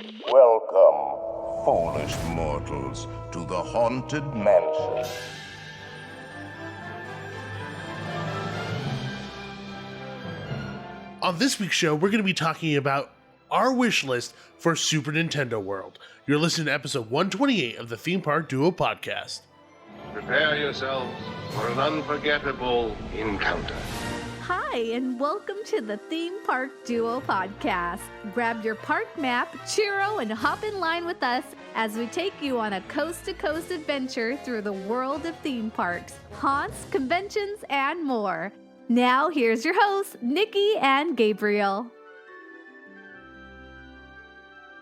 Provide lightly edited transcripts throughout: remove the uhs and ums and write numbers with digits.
Welcome, foolish mortals, to the Haunted Mansion. On this week's show, we're going to be talking about our wish list for Super Nintendo World. You're listening to episode 128 of the Theme Park Duo podcast. Prepare yourselves for an unforgettable encounter. Hi, and welcome to the Theme Park Duo podcast. Grab your park map, Chiro, and hop in line with us as we take you on a coast-to-coast adventure through the world of theme parks, haunts, conventions, and more. Now, here's your hosts, Nikki and Gabriel.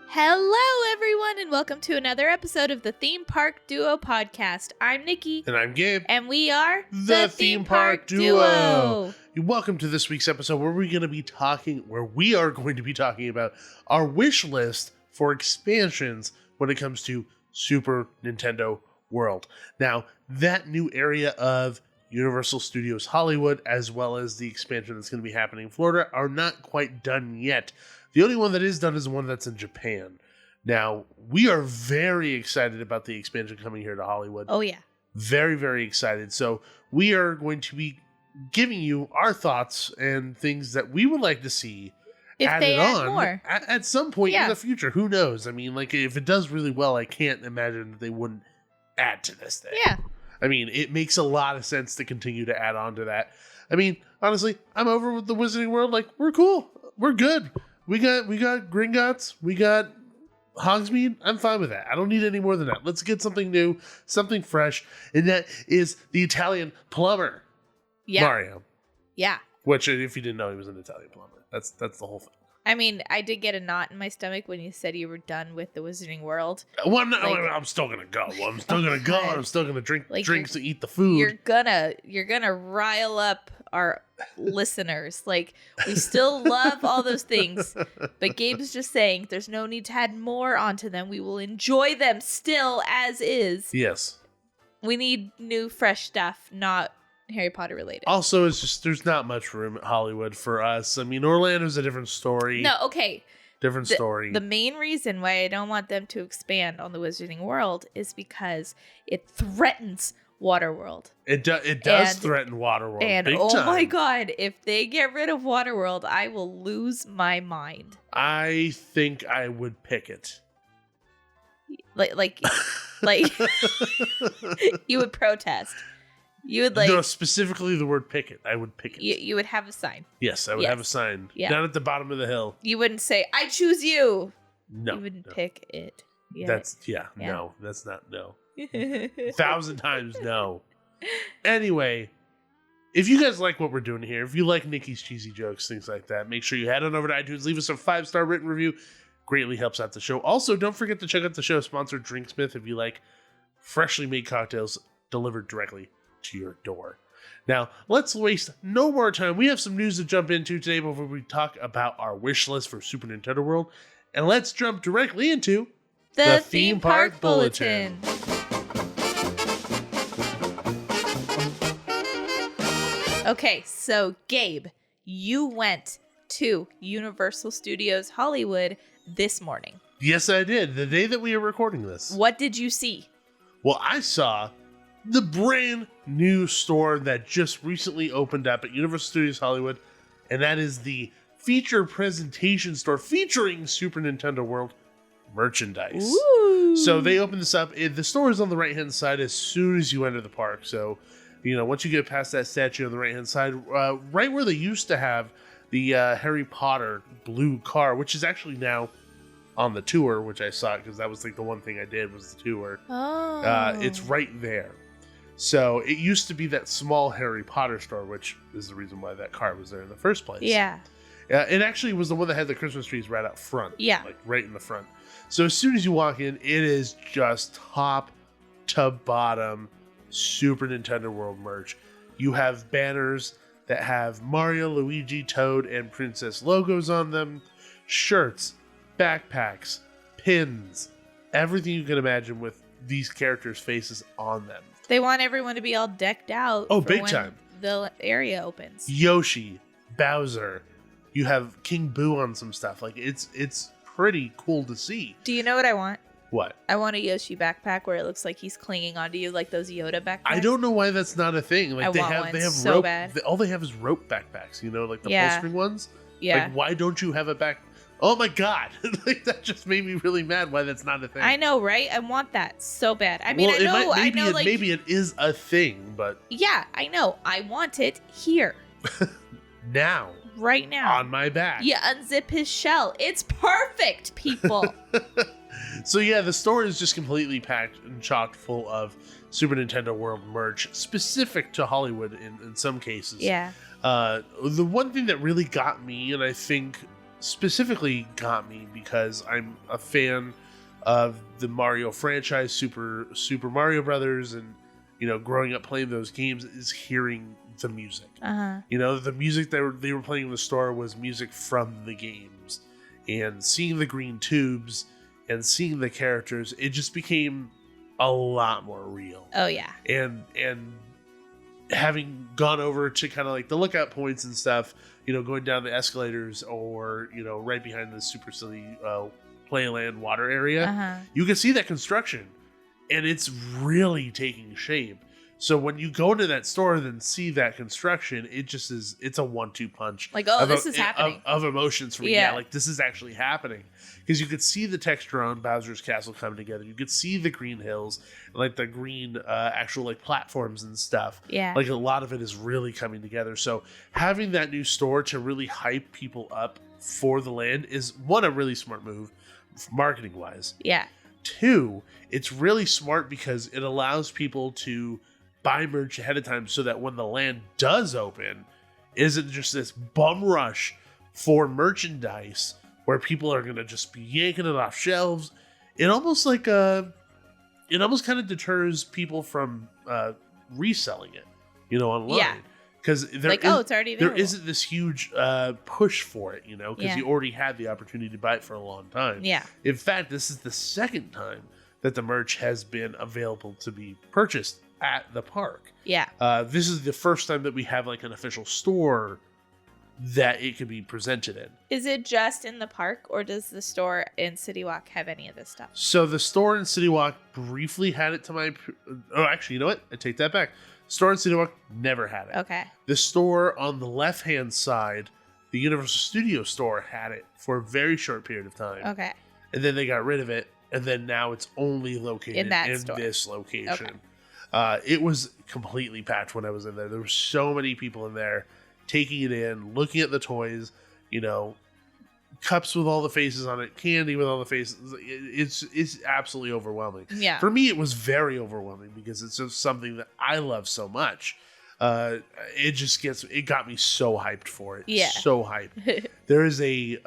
Hello, everyone, and welcome to another episode of the Theme Park Duo podcast. I'm Nikki. And I'm Gabe. And we are the Theme Park Duo. Welcome to this week's episode where we are going to be talking about our wish list for expansions when it comes to Super Nintendo World. Now, that new area of Universal Studios Hollywood, as well as the expansion that's going to be happening in Florida, are not quite done yet. The only one that is done is the one that's in Japan. Now, we are very excited about the expansion coming here to Hollywood. Oh, yeah. Very, very excited. So we are going to be giving you our thoughts and things that we would like to see if added they add on more. At some point in the future. Who knows? I mean, like, if it does really well, I can't imagine that they wouldn't add to this thing. Yeah. I mean, it makes a lot of sense to continue to add on to that. I mean, honestly, I'm over with the Wizarding World. Like, we're cool. We're good. We got Gringotts. We got Hogsmeade. I'm fine with that. I don't need any more than that. Let's get something new, something fresh. And that is the Italian plumber. Yeah. Mario. Yeah. Which, if you didn't know, he was an Italian plumber. That's the whole thing. I mean, I did get a knot in my stomach when you said you were done with the Wizarding World. Well, I'm still gonna go. I'm still gonna go. I'm still gonna drink drinks and eat the food. You're gonna rile up our listeners. Like, we still love all those things, but Gabe's just saying there's no need to add more onto them. We will enjoy them still as is. Yes. We need new, fresh stuff, not Harry Potter related. Also, it's just there's not much room at Hollywood for us. I mean, Orlando's a different story. No, okay. Different story. The main reason why I don't want them to expand on the Wizarding World is because it threatens Waterworld. It does threaten Waterworld. And big time. My God, if they get rid of Waterworld, I will lose my mind. I think I would pick it. Like you would protest. You would no, specifically the word picket. I would picket. You would have a sign. Yes, I would have a sign. Yeah. Down at the bottom of the hill. You wouldn't say, I choose you. No. You wouldn't pick it. Yeah. No, that's not no. 1,000 times no. Anyway, if you guys like what we're doing here, if you like Nikki's cheesy jokes, things like that, make sure you head on over to iTunes, leave us a 5-star written review. Greatly helps out the show. Also, don't forget to check out the show sponsor, DRNXMYTH, if you like freshly made cocktails delivered directly to your door. Now, let's waste no more time. We have some news to jump into today before we talk about our wish list for Super Nintendo World. And let's jump directly into the Theme Park Bulletin. Okay, so Gabe, you went to Universal Studios Hollywood this morning. Yes, I did. The day that we are recording this. What did you see? Well, I saw the brand new store that just recently opened up at Universal Studios Hollywood, and that is the feature presentation store featuring Super Nintendo World merchandise. Ooh. So they opened this up. The store is on the right-hand side as soon as you enter the park. So, once you get past that statue on the right-hand side, right where they used to have the Harry Potter blue car, which is actually now on the tour, which I saw because that was like the one thing I did was the tour. Oh. It's right there. So it used to be that small Harry Potter store, which is the reason why that car was there in the first place. Yeah. It actually was the one that had the Christmas trees right out front. Yeah. Like right in the front. So as soon as you walk in, it is just top to bottom Super Nintendo World merch. You have banners that have Mario, Luigi, Toad, and Princess logos on them, shirts, backpacks, pins, everything you can imagine with these characters' faces on them. They want everyone to be all decked out. Oh, for big when time. The area opens. Yoshi, Bowser, you have King Boo on some stuff. Like it's pretty cool to see. Do you know what I want? What? I want a Yoshi backpack where it looks like he's clinging onto you like those Yoda backpacks. I don't know why that's not a thing. Like I they want have one they have so rope. bad. All they have is rope backpacks. You know, like the Yeah. pull string ones. Yeah. Like why don't you have a back? Oh my god! Like that just made me really mad. Why that's not a thing? I know, right? I want that so bad. I mean, well, I know, like, maybe it is a thing, but yeah, I know. I want it here, now, right now. on my back. You unzip his shell. It's perfect, people. So yeah, the store is just completely packed and chocked full of Super Nintendo World merch, specific to Hollywood in some cases. Yeah. The one thing that really got me, and I think specifically got me because I'm a fan of the Mario franchise, Super Mario Brothers, and you know, growing up playing those games, is hearing the music. You know, the music that they were playing in the store was music from the games, and seeing the green tubes and seeing the characters, it just became a lot more real. Oh yeah. And having gone over to kind of like the lookout points and stuff, you know, going down the escalators or, you know, right behind the Super Silly Playland water area, you can see that construction and it's really taking shape. So when you go into that store and then see that construction, it just is, it's a 1-2 punch. Like, oh, this is happening. Of emotions for me. Yeah. Yeah, like this is actually happening. Because you could see the texture on Bowser's Castle coming together. You could see the green hills, like the green actual like platforms and stuff. Yeah. Like a lot of it is really coming together. So having that new store to really hype people up for the land is, one, a really smart move marketing wise. Yeah. 2, it's really smart because it allows people to buy merch ahead of time so that when the land does open, isn't just this bum rush for merchandise where people are going to just be yanking it off shelves. It almost like it almost kind of deters people from reselling it, you know, online. Yeah. Because It's already available. there isn't this huge push for it, you know, because Yeah. you already had the opportunity to buy it for a long time. Yeah. In fact, this is the second time that the merch has been available to be purchased at the park. Yeah. This is the first time that we have like an official store that it can be presented in. Is it just in the park, or does the store in City Walk have any of this stuff? So the store in City Walk briefly had it to my... Oh, actually, you know what? I take that back. Store in City Walk never had it. Okay. The store on the left-hand side, the Universal Studios store, had it for a very short period of time. Okay. And then they got rid of it, and then now it's only located In that in store. this location. Okay. It was completely packed when I was in there. There were so many people in there taking it in, looking at the toys, you know, cups with all the faces on it, candy with all the faces. It's absolutely overwhelming. Yeah. For me, it was very overwhelming because it's just something that I love so much. It got me so hyped for it. Yeah. So hyped. There is a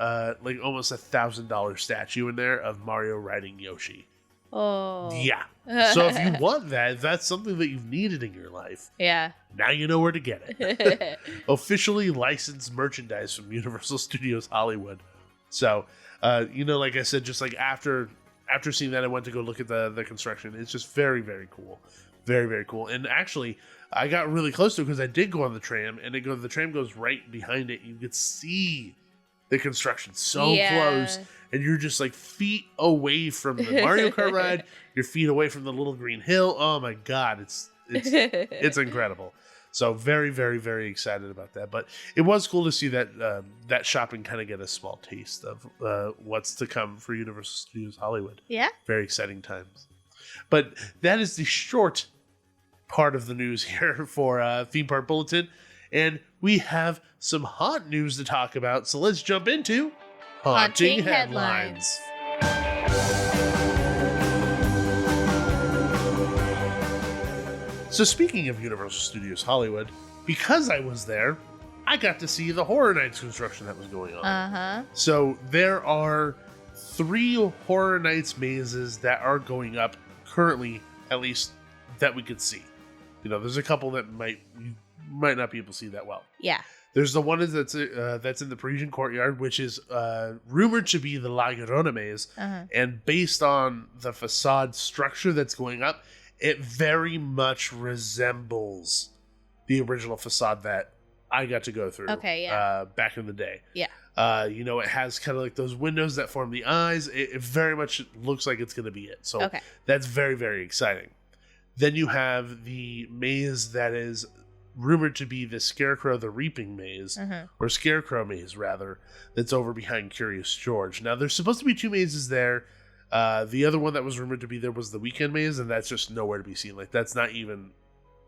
like almost $1,000 statue in there of Mario riding Yoshi. Oh. Yeah. So if you want that, if that's something that you've needed in your life, Yeah. now you know where to get it. Officially licensed merchandise from Universal Studios Hollywood. So, you know, like I said, just like after seeing that, I went to go look at the construction. It's just very, very cool. Very, very cool. And actually, I got really close to it because I did go on the tram, and the tram goes right behind it. You could see the construction so close, and you're just like feet away from the Mario Kart ride. You're feet away from the little green hill. Oh my God, it's incredible. So very, very, very excited about that. But it was cool to see that that shopping kind of get a small taste of what's to come for Universal Studios Hollywood. Yeah. Very exciting times. But that is the short part of the news here for Theme Park Bulletin. And we have some hot news to talk about. So let's jump into Haunting Headlines. So speaking of Universal Studios Hollywood, because I was there, I got to see the Horror Nights construction that was going on. So there are 3 Horror Nights mazes that are going up currently, at least that we could see. You know, there's a couple that you might not be able to see that well. Yeah. There's the one that's in the Parisian Courtyard, which is rumored to be the La Llorona maze. And based on the facade structure that's going up, it very much resembles the original facade that I got to go through Okay, yeah. back in the day. Yeah. It has kind of like those windows that form the eyes. It very much looks like it's going to be it. So that's very, very exciting. Then you have the maze that is rumored to be the Scarecrow the Reaping Maze, or Scarecrow Maze, rather, that's over behind Curious George. Now, there's supposed to be 2 mazes there. The other one that was rumored to be there was the Weekend Maze, and that's just nowhere to be seen. Like, that's not even...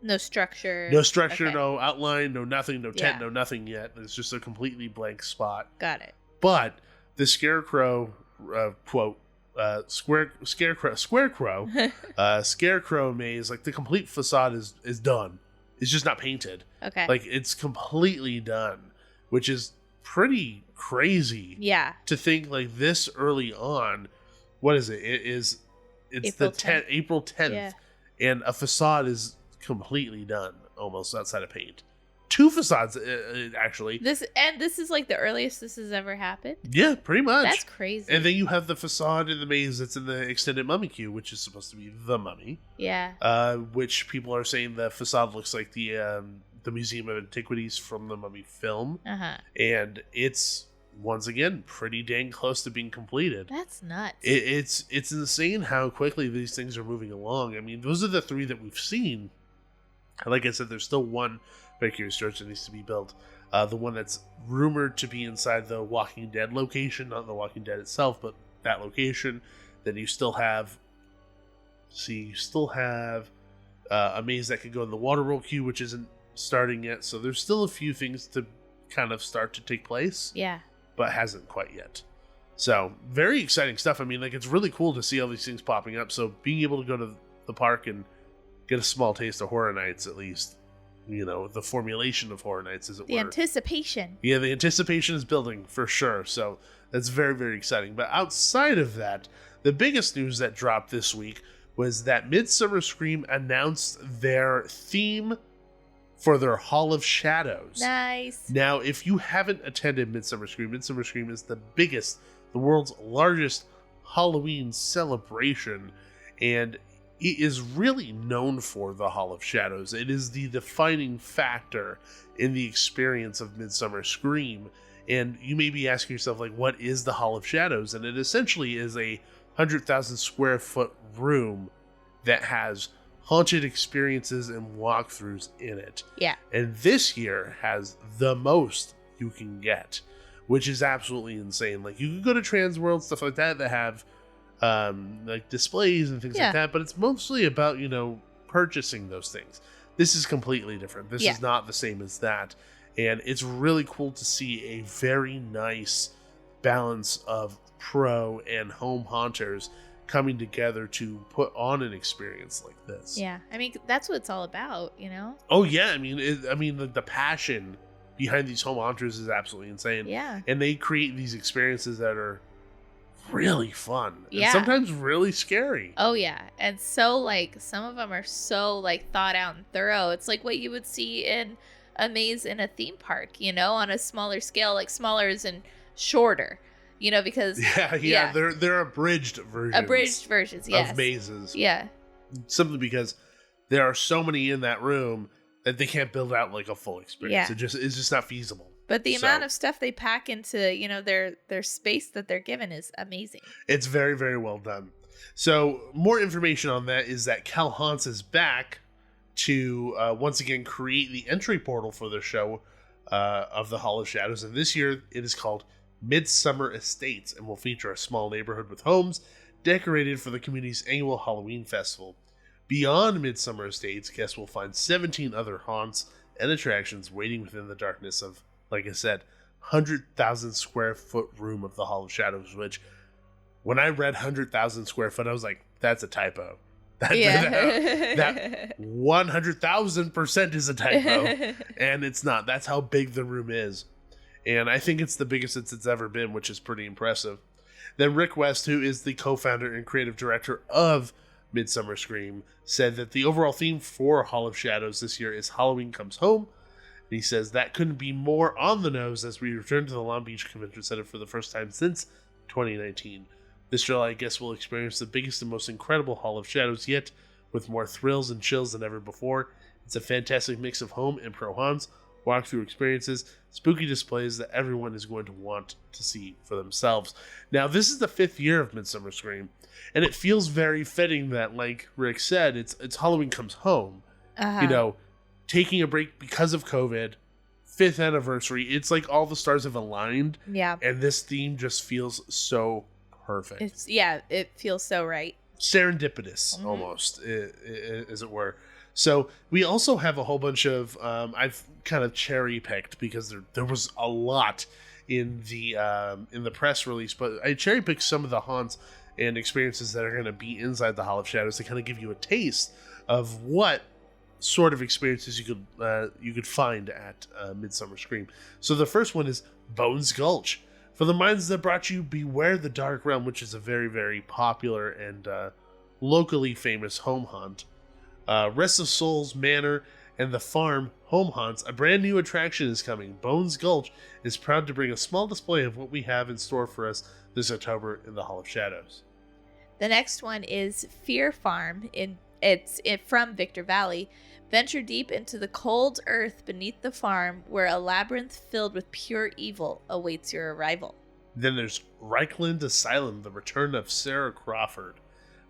No structure. No structure, no outline, no nothing, no tent, no nothing yet. It's just a completely blank spot. Got it. But the Scarecrow, quote, Scarecrow Maze, like the complete facade is done. It's just not painted. Okay. Like it's completely done, which is pretty crazy. Yeah. To think like this early on, what is it? It's April the 10th, April 10th, and a facade is completely done almost outside of paint. 2 facades actually. This is like the earliest this has ever happened. Yeah, pretty much. That's crazy. And then you have the facade in the maze that's in the extended Mummy queue, which is supposed to be the Mummy. Yeah. Which people are saying the facade looks like the Museum of Antiquities from the Mummy film. And it's once again pretty dang close to being completed. That's nuts. It's insane how quickly these things are moving along. I mean, those are the 3 that we've seen. Like I said, there's still one Curious George that needs to be built. The one that's rumored to be inside the Walking Dead location, not the Walking Dead itself, but that location. Then you still have a maze that could go in the Waterworld queue, which isn't starting yet. So there's still a few things to kind of start to take place. Yeah. But hasn't quite yet. So very exciting stuff. I mean, like it's really cool to see all these things popping up. So being able to go to the park and get a small taste of Horror Nights, at least, the formulation of Horror Nights, as it were. The anticipation. Yeah, the anticipation is building for sure. So that's very, very exciting. But outside of that, the biggest news that dropped this week was that Midsummer Scream announced their theme for their Hall of Shadows. Nice. Now, if you haven't attended Midsummer Scream is the world's largest Halloween celebration, and it is really known for the Hall of Shadows. It is the defining factor in the experience of Midsummer Scream. And you may be asking yourself, like, what is the Hall of Shadows? And it essentially is a 100,000 square foot room that has haunted experiences and walkthroughs in it. Yeah. And this year has the most you can get, which is absolutely insane. Like, you can go to Transworld, stuff like that have like displays and things like that, but it's mostly about, purchasing those things. This is completely different. This is not the same as that. And it's really cool to see a very nice balance of pro and home haunters coming together to put on an experience like this. Yeah. I mean, that's what it's all about, Oh yeah. I mean, the passion behind these home haunters is absolutely insane. Yeah. And they create these experiences that are really fun. Yeah. And sometimes really scary. Oh yeah. And so some of them are so thought out and thorough. It's like what you would see in a maze in a theme park, on a smaller scale, like smaller as in shorter, because they're abridged versions. Yes. Of mazes. Yeah. Simply because there are so many in that room that they can't build out like a full experience. Yeah. It's just not feasible. But the amount of stuff they pack into, their space that they're given is amazing. It's very, very well done. So more information on that is that Cal Haunts is back to once again create the entry portal for the show of the Hall of Shadows. And this year it is called Midsummer Estates and will feature a small neighborhood with homes decorated for the community's annual Halloween festival. Beyond Midsummer Estates, guests will find 17 other haunts and attractions waiting within the darkness of, like I said, 100,000 square foot room of the Hall of Shadows, which when I read 100,000 square foot, I was like, that's a typo. That 100,000% is a typo. And it's not. That's how big the room is. And I think it's the biggest it's ever been, which is pretty impressive. Then Rick West, who is the co-founder and creative director of Midsummer Scream, said that the overall theme for Hall of Shadows this year is Halloween Comes Home. And he says that couldn't be more on the nose as we return to the Long Beach Convention Center for the first time since 2019. This July, I guess, will experience the biggest and most incredible Hall of Shadows yet, with more thrills and chills than ever before. It's a fantastic mix of home and pro haunts, walkthrough experiences, spooky displays that everyone is going to want to see for themselves. Now, this is the 5th year of Midsummer Scream, and it feels very fitting that, like Rick said, it's Halloween Comes Home. You know, taking a break because of COVID, 5th anniversary. It's like all the stars have aligned. Yeah. And this theme just feels so perfect. It feels so right. Serendipitous, almost, as it were. So we also have a whole bunch of I've kind of cherry picked because there was a lot in the press release, but I cherry picked some of the haunts and experiences that are going to be inside the Hall of Shadows to kind of give you a taste of what sort of experiences you could find at Midsummer Scream. So the first one is Bones Gulch. For the minds that brought you Beware the Dark Realm, which is a very, very popular and locally famous home haunt. Rest of Souls Manor and the Farm Home Haunts, a brand new attraction is coming. Bones Gulch is proud to bring a small display of what we have in store for us this October in the Hall of Shadows. The next one is Fear Farm. It's from Victor Valley. Venture deep into the cold earth beneath the farm, where a labyrinth filled with pure evil awaits your arrival. Then there's Reichland Asylum, the return of Sarah Crawford.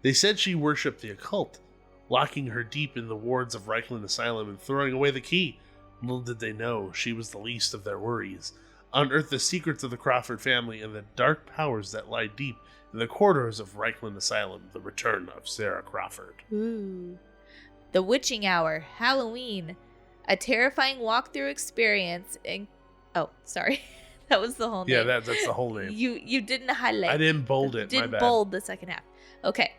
They said she worshipped the occult, locking her deep in the wards of Reichland Asylum and throwing away the key. Little did they know she was the least of their worries. Unearth the secrets of the Crawford family and the dark powers that lie deep in the corridors of Reichland Asylum, the return of Sarah Crawford. Ooh. The Witching Hour, Halloween, a terrifying walkthrough experience. Oh, sorry. That was the whole name. Yeah, that's the whole name. You didn't highlight. I didn't bold it. Didn't my bad. bold the second half. Okay,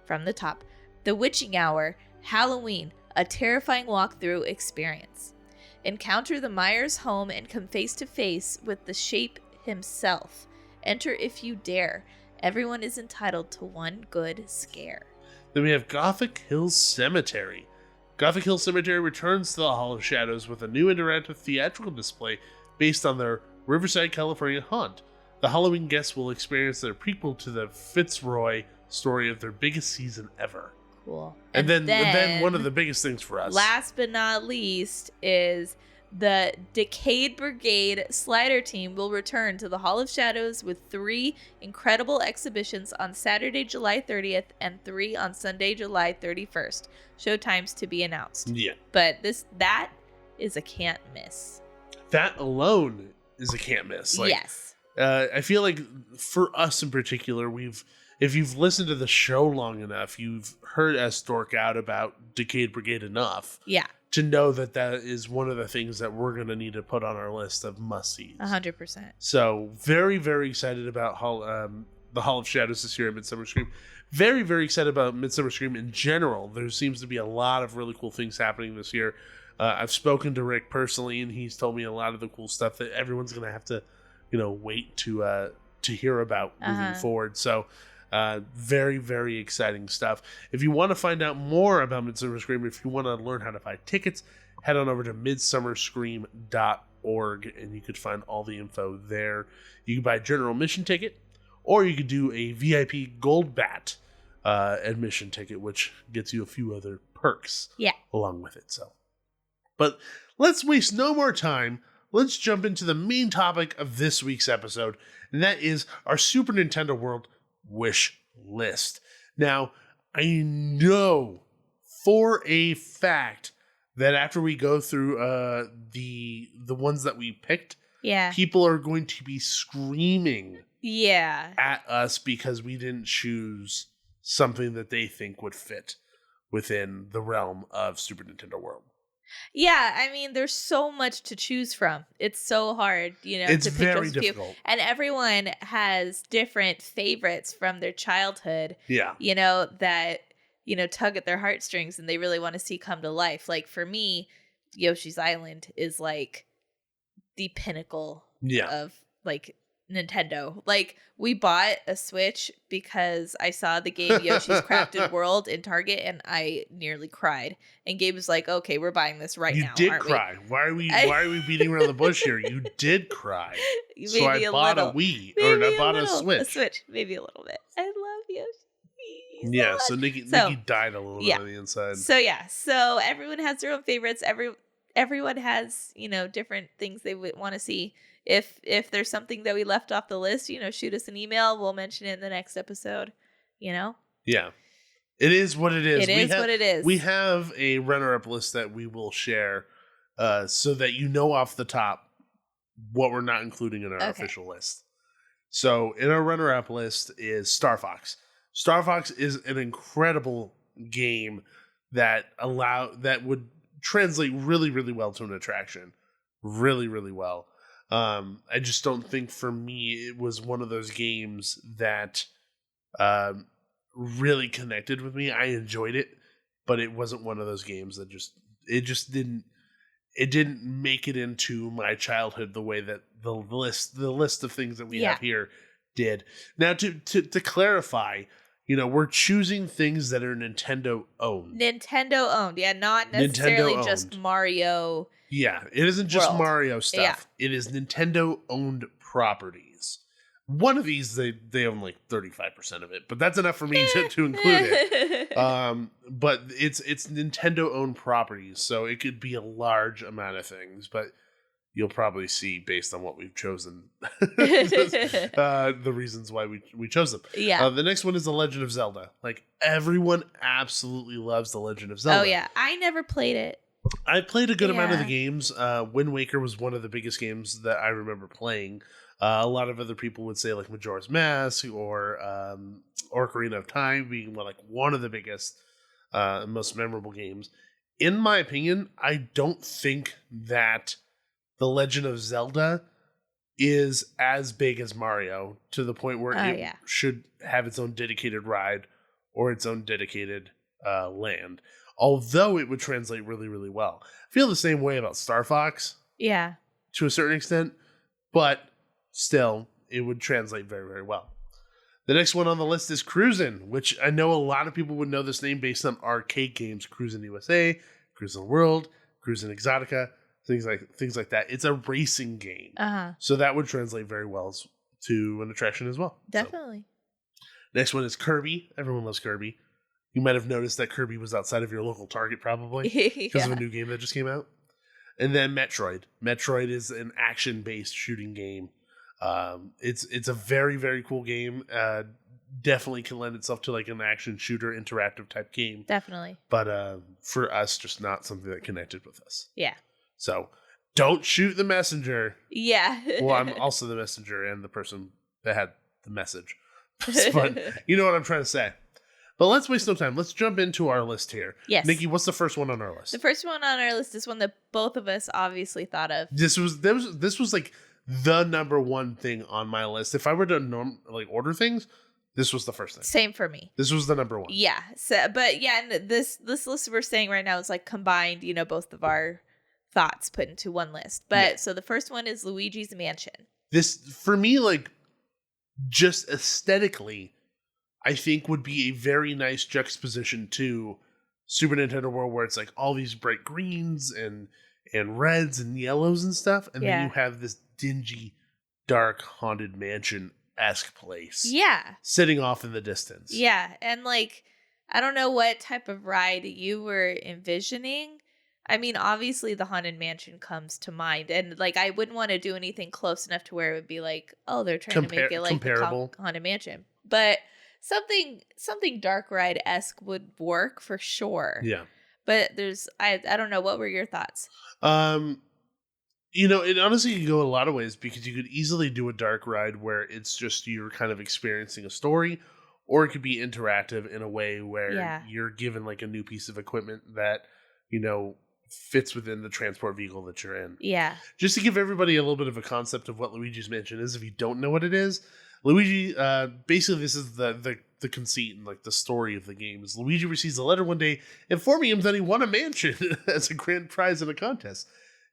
from the top. The Witching Hour, Halloween, a terrifying walkthrough experience. Encounter the Myers home and come face to face with the Shape himself. Enter if you dare. Everyone is entitled to one good scare. Then we have Gothic Hills Cemetery. Gothic Hills Cemetery returns to the Hall of Shadows with a new interactive theatrical display based on their Riverside, California haunt. The Halloween guests will experience their prequel to the Fitzroy story of their biggest season ever. Cool. And then one of the biggest things for us. Last but not least is the Decade Brigade Slider Team will return to the Hall of Shadows with 3 incredible exhibitions on Saturday, July 30th and 3 on Sunday, July 31st. Showtimes to be announced. Yeah. But that is a can't miss. That alone is a can't miss. Yes. I feel like for us in particular, if you've listened to the show long enough, you've heard us dork out about Decade Brigade enough. Yeah. To know that is one of the things that we're going to need to put on our list of must-sees. 100%. So very, very excited about the Hall of Shadows this year at Midsummer Scream. Very, very excited about Midsummer Scream in general. There seems to be a lot of really cool things happening this year. I've spoken to Rick personally, and he's told me a lot of the cool stuff that everyone's going to have to, wait to hear about moving forward. So very, very exciting stuff. If you want to find out more about Midsummer Scream, if you want to learn how to buy tickets, head on over to midsummerscream.org and you could find all the info there. You can buy a general admission ticket, or you could do a VIP Gold Bat admission ticket, which gets you a few other perks along with it. But let's waste no more time. Let's jump into the main topic of this week's episode, and that is our Super Nintendo World wish list. Now, I know for a fact that after we go through the ones that we picked, people are going to be screaming at us because we didn't choose something that they think would fit within the realm of Super Nintendo World. Yeah, I mean, there's so much to choose from. It's so hard, it's to pick very those few. difficult. And everyone has different favorites from their childhood. Yeah. That, tug at their heartstrings and they really want to see come to life. Like for me, Yoshi's Island is like the pinnacle of like Nintendo. Like we bought a Switch because I saw the game Yoshi's Crafted World in Target and I nearly cried. And Gabe was like, "Okay, we're buying this now." You did cry. Why are we beating around the bush here? You did cry. So I bought a Wii, or I bought a Switch. A Switch, maybe a little bit. I love Yoshi. So Nikki died a little bit on the inside. So everyone has their own favorites. everyone has, different things they would want to see. If there's something that we left off the list, shoot us an email. We'll mention it in the next episode, Yeah. It is what it is. It is what it is. We have a runner-up list that we will share so that off the top what we're not including in our official list. So in our runner-up list is Star Fox. Star Fox is an incredible game that would translate really, really well to an attraction. Really, really well. I just don't think for me it was one of those games that really connected with me. I enjoyed it, but it wasn't one of those games that didn't make it into my childhood the way that the list of things that we have here did. Now to clarify, we're choosing things that are Nintendo owned. Yeah, not necessarily just Mario. Yeah, it isn't just world. Mario stuff. Yeah. It is Nintendo owned properties. One of these they own like 35% of it, but that's enough for me to include it. But it's Nintendo owned properties, so it could be a large amount of things, but you'll probably see based on what we've chosen the reasons why we chose them. Yeah. The next one is The Legend of Zelda. Like, everyone absolutely loves The Legend of Zelda. Oh yeah, I never played it. I played a good amount of the games. Wind Waker was one of the biggest games that I remember playing. A lot of other people would say like Majora's Mask or Ocarina of Time being like one of the biggest, most memorable games. In my opinion, I don't think that The Legend of Zelda is as big as Mario to the point where it should have its own dedicated ride or its own dedicated land. Although it would translate really, really well. I feel the same way about Star Fox. Yeah. To a certain extent. But still, it would translate very, very well. The next one on the list is Cruisin', which I know a lot of people would know this name based on arcade games. Cruisin' USA, Cruisin' World, Cruisin' Exotica, things like that. It's a racing game. So that would translate very well to an attraction as well. Definitely. So. Next one is Kirby. Everyone loves Kirby. You might have noticed that Kirby was outside of your local Target probably because of a new game that just came out. And then Metroid. Metroid is an action-based shooting game. It's a very, very cool game. Definitely can lend itself to like an action shooter interactive type game. Definitely. But for us, just not something that connected with us. Yeah. So don't shoot the messenger. Yeah. Well, I'm also the messenger and the person that had the message. But you know what I'm trying to say. But let's waste no time. Let's jump into our list here. Yes. Nikki, what's the first one on our list? The first one on our list is one that both of us obviously thought of. This was like the number one thing on my list. If I were to order things, this was the first thing. Same for me. This was the number one. Yeah. So, but yeah, and this list we're saying right now is like combined, both of our thoughts put into one list. But so the first one is Luigi's Mansion. This, for me, like, just aesthetically, I think would be a very nice juxtaposition to Super Nintendo World, where it's like all these bright greens and reds and yellows and stuff, and then you have this dingy, dark, haunted mansion-esque place. Yeah. Sitting off in the distance. Yeah, and like, I don't know what type of ride you were envisioning. I mean, obviously the Haunted Mansion comes to mind, and like, I wouldn't want to do anything close enough to where it would be like, oh, they're trying to make it like comparable. the Haunted Mansion. But something dark ride-esque would work for sure. Yeah. But I don't know, what were your thoughts? It honestly could go a lot of ways, because you could easily do a dark ride where it's just you're kind of experiencing a story, or it could be interactive in a way where you're given like a new piece of equipment that, fits within the transport vehicle that you're in. Yeah. Just to give everybody a little bit of a concept of what Luigi's Mansion is, if you don't know what it is, Luigi, basically this is the conceit and like the story of the game is Luigi receives a letter one day informing him that he won a mansion as a grand prize in a contest.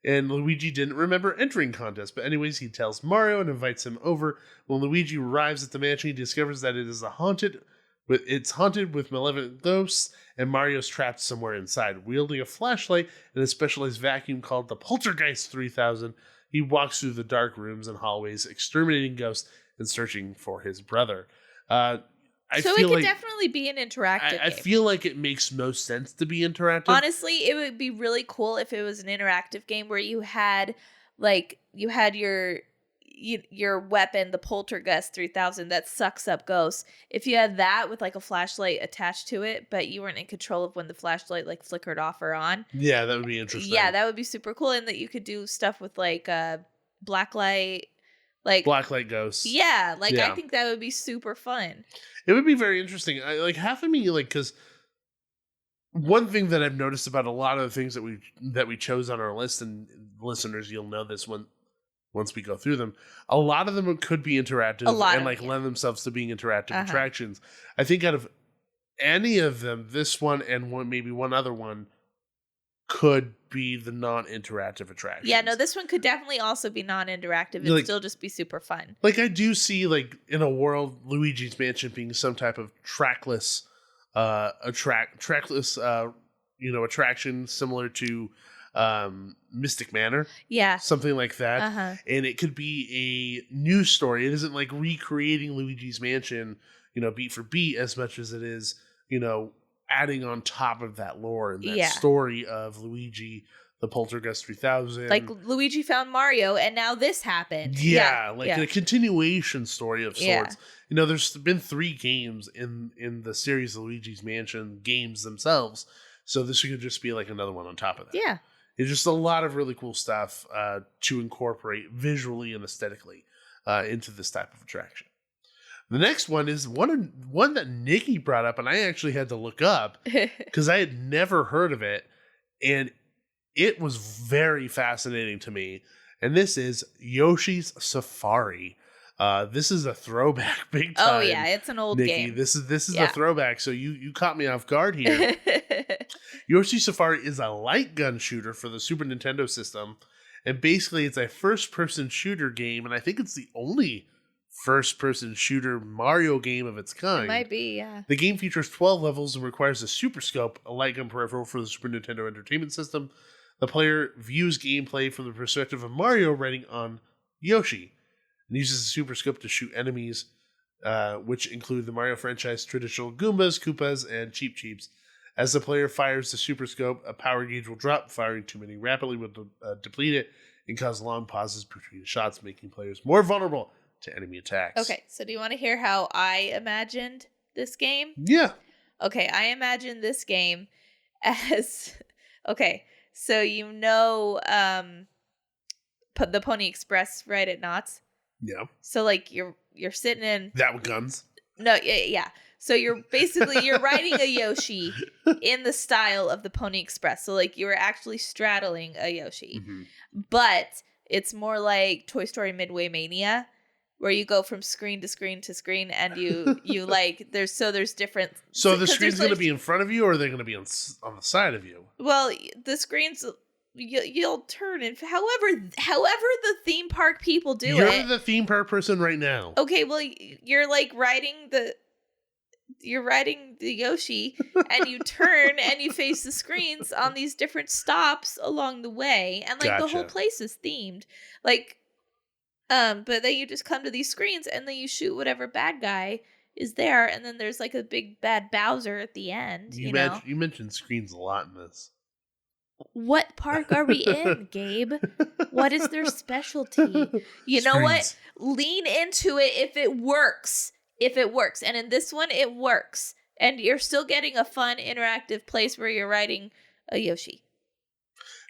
And Luigi didn't remember entering contest, but anyways, he tells Mario and invites him over. When Luigi arrives at the mansion, he discovers that it is haunted with malevolent ghosts, and Mario's trapped somewhere inside. Wielding a flashlight and a specialized vacuum called the Poltergeist 3000, he walks through the dark rooms and hallways, exterminating ghosts and searching for his brother. I So feel it could like definitely be an interactive I game. feel like it makes most sense to be interactive. Honestly, it would be really cool if it was an interactive game where you had your weapon, the Poltergust 3000 that sucks up ghosts. If you had that with like a flashlight attached to it, but you weren't in control of when the flashlight like flickered off or on. Yeah, that would be interesting. Yeah, that would be super cool, and that you could do stuff with like blacklight, like Blacklight ghosts. Yeah, like Yeah. I think that would be super fun. It would be very interesting. Like half of me, like, because one thing that I've noticed about a lot of the things that we chose on our list, and listeners, you'll know this once we go through them. A lot of them could be interactive and like lend themselves to being interactive attractions. I think out of any of them, this one and maybe one other one could be the non-interactive attraction. Yeah, no, this one could definitely also be non-interactive and Like, still just be super fun. Like I do see, like in a world, Luigi's Mansion being some type of trackless, attraction similar to Mystic Manor. Yeah, something like that. And it could be a new story. It isn't like recreating Luigi's Mansion, beat for beat, as much as it is, adding on top of that lore and that story of Luigi, the Poltergust 3000. Like Luigi found Mario and now this happened. A continuation story of sorts. There's been 3 games in the series of Luigi's Mansion games themselves. So this could just be like another one on top of that. Yeah. It's just a lot of really cool stuff to incorporate visually and aesthetically into this type of attraction. The next one is one that Nikki brought up, and I actually had to look up because I had never heard of it, and it was very fascinating to me. And this is Yoshi's Safari. This is a throwback, big time. Oh yeah, it's an old Nikki. game. This is a throwback. So you caught me off guard here. Yoshi's Safari is a light gun shooter for the Super Nintendo system, and basically it's a first-person shooter game, and I think it's the only first-person shooter Mario game of its kind. It might be, yeah. The game features 12 levels and requires a Super Scope, a light gun peripheral for the Super Nintendo Entertainment System. The player views gameplay from the perspective of Mario riding on Yoshi, and uses the Super Scope to shoot enemies, which include the Mario franchise traditional Goombas, Koopas, and Cheep Cheeps. As the player fires the Super Scope, a power gauge will drop. Firing too many rapidly will deplete it and cause long pauses between shots, making players more vulnerable to enemy attacks. Okay, so do you want to hear how I imagined this game? Yeah. Okay, I imagined this game as... Okay, so the Pony Express ride at Knott's? Yeah. So, like, you're sitting in... That with guns? No, yeah. So you're riding a Yoshi in the style of the Pony Express. So like you were actually straddling a Yoshi. Mm-hmm. But it's more like Toy Story Midway Mania, where you go from screen to screen to screen, and you like there's different. So the screen's going to be in front of you, or are they going to be on the side of you? Well, the screens you'll turn, and however the theme park people do You're it. You're the theme park person right now. Okay, well you're like riding the Yoshi, and you turn and you face the screens on these different stops along the way, and like the whole place is themed, like, but then you just come to these screens and then you shoot whatever bad guy is there, and then there's like a big bad Bowser at the end. You mentioned screens a lot in this. What park are we in, Gabe? What is their specialty? You know what? Lean into it if it works. And in this one, it works. And you're still getting a fun, interactive place where you're riding a Yoshi.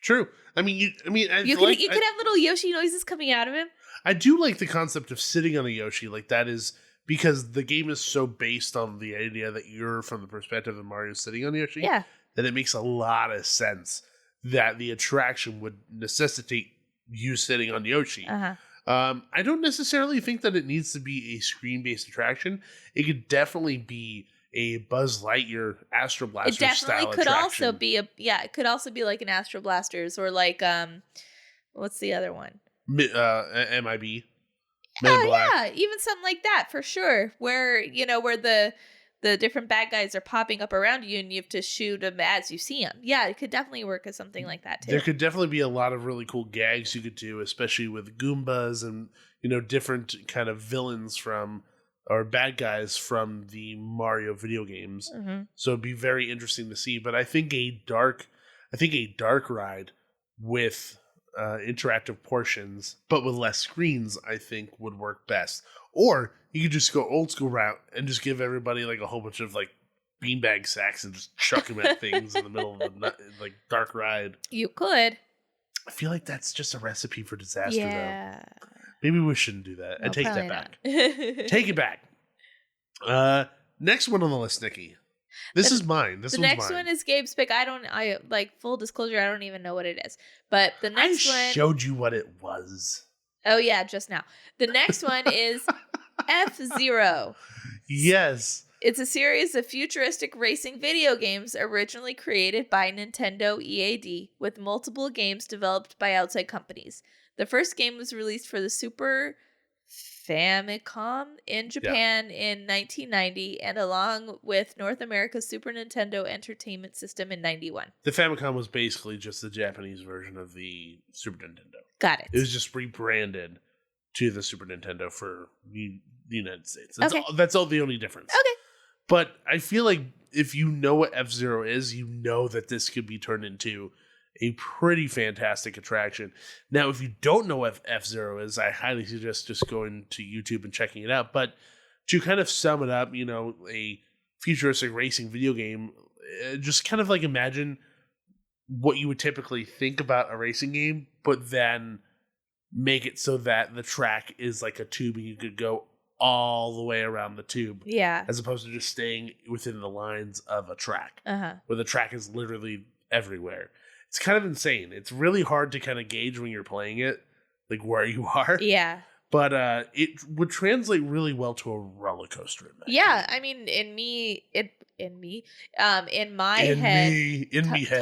True. You could have little Yoshi noises coming out of him. I do like the concept of sitting on a Yoshi. Like, that is because the game is so based on the idea that you're from the perspective of Mario sitting on Yoshi. Yeah. That it makes a lot of sense that the attraction would necessitate you sitting on Yoshi. Uh-huh. I don't necessarily think that it needs to be a screen-based attraction. It could definitely be a Buzz Lightyear Astro Blaster style attraction. It definitely could also be it could also be like an Astro Blasters, or like what's the other one? MIB. Yeah, even something like that for sure. Where the different bad guys are popping up around you, and you have to shoot them as you see them. Yeah, it could definitely work as something like that too. There could definitely be a lot of really cool gags you could do, especially with Goombas and different kind of villains from or bad guys from the Mario video games. So it'd be very interesting to see. But I think a dark ride with interactive portions, but with less screens, I think would work best. Or you could just go old school route and just give everybody like a whole bunch of like beanbag sacks and just chuck them at things in the middle of the like dark ride. You could. I feel like that's just a recipe for disaster, Yeah. though. Maybe we shouldn't do that. No, I take that probably back. not. Take it back. Next one on the list, Nikki. This is mine. This the one's next mine. one is Gabe's pick. I like, full disclosure, I don't even know what it is. But the next I one. showed you what it was. Oh yeah, just now. The next one is F-Zero. Yes. It's a series of futuristic racing video games originally created by Nintendo EAD, with multiple games developed by outside companies. The first game was released for the Super Famicom in Japan in 1990, and along with North America's Super Nintendo Entertainment System in 91. The Famicom was basically just the Japanese version of the Super Nintendo. Got it. It was just rebranded to the Super Nintendo for the United States. That's all the only difference. Okay. But I feel like if you know what F-Zero is, you know that this could be turned into a pretty fantastic attraction. Now, if you don't know what F-Zero is, I highly suggest just going to YouTube and checking it out. But to kind of sum it up, you know, a futuristic racing video game, just kind of like imagine what you would typically think about a racing game, but then make it so that the track is like a tube and you could go all the way around the tube. Yeah. As opposed to just staying within the lines of a track. Uh-huh. Where the track is literally everywhere. It's kind of insane. It's really hard to kind of gauge when you're playing it, like where you are. Yeah. But it would translate really well to a roller coaster. Yeah, I mean, in my head,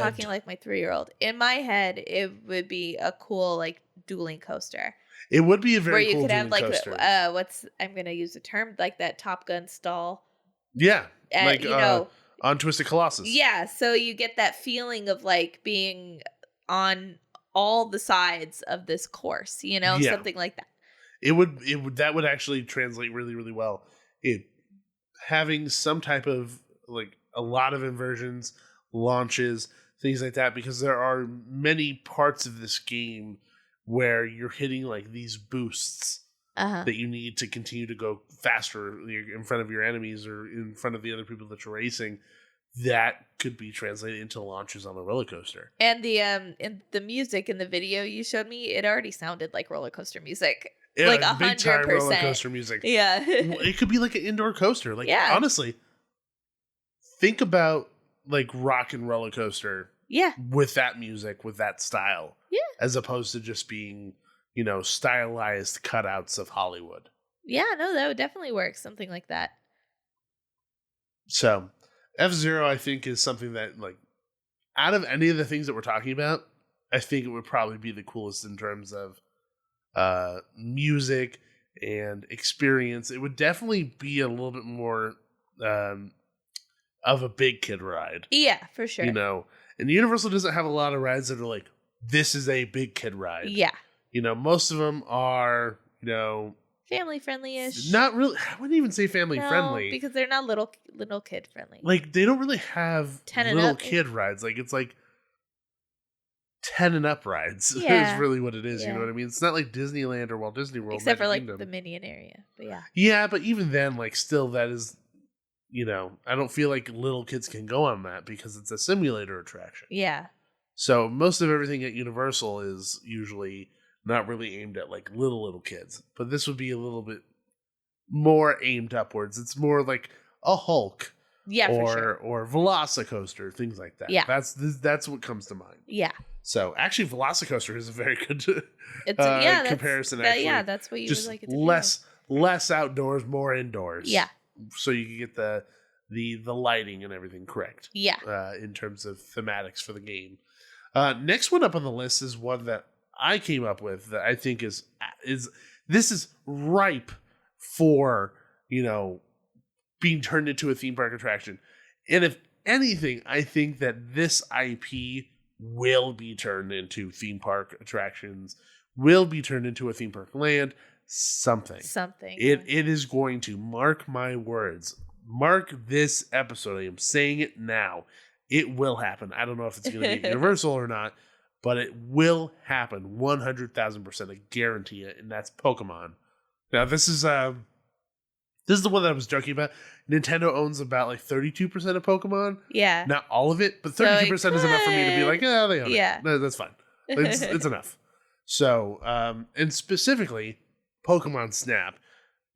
talking like my 3-year-old, in my head, it would be a cool like dueling coaster. It would be a very where you cool could have like coaster. I'm gonna use the term like that Top Gun stall. Yeah, like on Twisted Colossus. Yeah, so you get that feeling of like being on all the sides of this course, something like that. That would actually translate really, really well. Having some type of like a lot of inversions, launches, things like that, because there are many parts of this game where you're hitting like these boosts that you need to continue to go faster in front of your enemies or in front of the other people that you're racing. That could be translated into launches on a roller coaster. And the music in the video you showed me, it already sounded like roller coaster music. Yeah, like 100%. Big time roller coaster music. Yeah. It could be like an indoor coaster. Like, yeah. Honestly, think about like rock and roller coaster. Yeah. With that music, with that style. Yeah. As opposed to just being, stylized cutouts of Hollywood. Yeah, no, that would definitely work. Something like that. So, F-Zero, I think, is something that, like, out of any of the things that we're talking about, I think it would probably be the coolest in terms of music and experience. It would definitely be a little bit more of a big kid ride. Yeah, for sure. And Universal doesn't have a lot of rides that are like, this is a big kid ride. Yeah. Most of them are, family friendly-ish. Not really. I wouldn't even say family friendly. Because they're not little kid friendly. Like, they don't really have 10 little and up. kid rides. Like, it's like 10 and up rides. Yeah. Is really what it is. Yeah. You know what I mean? It's not like Disneyland or Walt Disney World. Except for like Kingdom. the Minion area. But yeah. Yeah, but even then, like, still that is, I don't feel like little kids can go on that because it's a simulator attraction. Yeah. So most of everything at Universal is usually not really aimed at like little kids, but this would be a little bit more aimed upwards. It's more like a Hulk, yeah, or for sure. or Velocicoaster, things like that. Yeah, that's what comes to mind. Yeah. So actually, Velocicoaster is a very good comparison. Actually, that's what you just would like it to less outdoors, more indoors. Yeah. So you can get the lighting and everything correct. Yeah. In terms of thematics for the game. Next one up on the list is one that I came up with that I think is ripe for, being turned into a theme park attraction. And if anything, I think that this IP will be turned into theme park attractions, will be turned into a theme park land, something. Something. It is going to, mark my words. Mark this episode. I am saying it now. It will happen. I don't know if it's going to be universal or not, but it will happen 100,000%. I guarantee it. And that's Pokemon. Now, this is the one that I was joking about. Nintendo owns about like 32% of Pokemon. Yeah. Not all of it, but 32% is enough for me to be like, yeah, they own it. No, that's fine. It's enough. So, and specifically, Pokemon Snap,